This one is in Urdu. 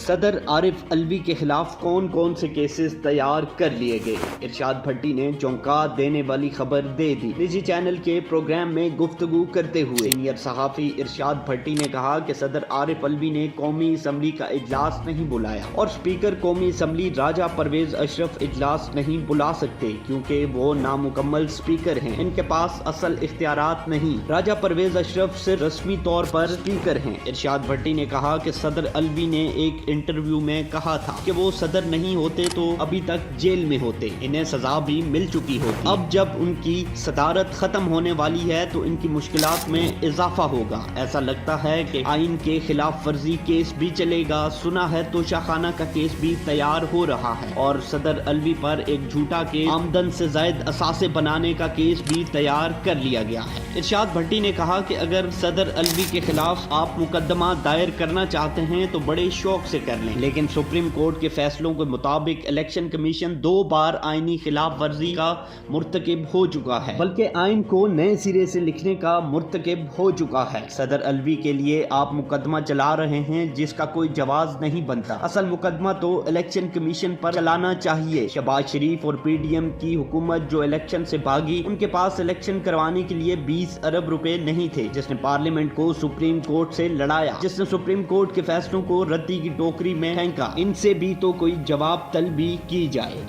صدر عارف الوی کے خلاف کون کون سے کیسز تیار کر لیے گئے؟ ارشاد بھٹی نے چونکا دینے والی خبر دے دی۔ نجی چینل کے پروگرام میں گفتگو کرتے ہوئے سینئر صحافی ارشاد بھٹی نے کہا کہ صدر عارف الوی نے قومی اسمبلی کا اجلاس نہیں بلایا اور اسپیکر قومی اسمبلی راجہ پرویز اشرف اجلاس نہیں بلا سکتے کیونکہ وہ نامکمل اسپیکر ہیں، ان کے پاس اصل اختیارات نہیں۔ راجہ پرویز اشرف صرف رسمی طور پر اسپیکر ہیں۔ ارشاد بھٹی نے کہا کہ صدر الوی نے ایک انٹرویو میں کہا تھا کہ وہ صدر نہیں ہوتے تو ابھی تک جیل میں ہوتے، انہیں سزا بھی مل چکی ہوتی۔ اب جب ان کی صدارت ختم ہونے والی ہے تو ان کی مشکلات میں اضافہ ہوگا۔ ایسا لگتا ہے کہ آئین کے خلاف ورزی کیس بھی چلے گا، سنا ہے توشہ خانہ کا کیس بھی تیار ہو رہا ہے اور صدر الوی پر ایک جھوٹا کے آمدن سے زائد اثاثے بنانے کا کیس بھی تیار کر لیا گیا ہے۔ ارشاد بھٹی نے کہا کہ اگر صدر الوی کے خلاف آپ مقدمہ دائر کرنا چاہتے ہیں تو بڑے شوق سے کر لیں، لیکن سپریم کورٹ کے فیصلوں کے مطابق الیکشن کمیشن 2 بار آئینی خلاف ورزی کا مرتکب ہو چکا ہے، بلکہ آئین کو نئے سرے سے لکھنے کا مرتکب ہو چکا ہے۔ صدر الوی کے لیے آپ مقدمہ چلا رہے ہیں جس کا کوئی جواز نہیں بنتا، اصل مقدمہ تو الیکشن کمیشن پر چلانا چاہیے۔ شہباز شریف اور پی ڈی ایم کی حکومت جو الیکشن سے بھاگی، ان کے پاس الیکشن کروانے کے لیے 20 ارب روپے نہیں تھے، جس نے پارلیمنٹ کو سپریم کورٹ سے لڑایا، جس نے سپریم کورٹ کے فیصلوں کو ردی کی ٹوکری میں پھینکا۔ ان سے بھی تو کوئی جواب طلبی کی جائے۔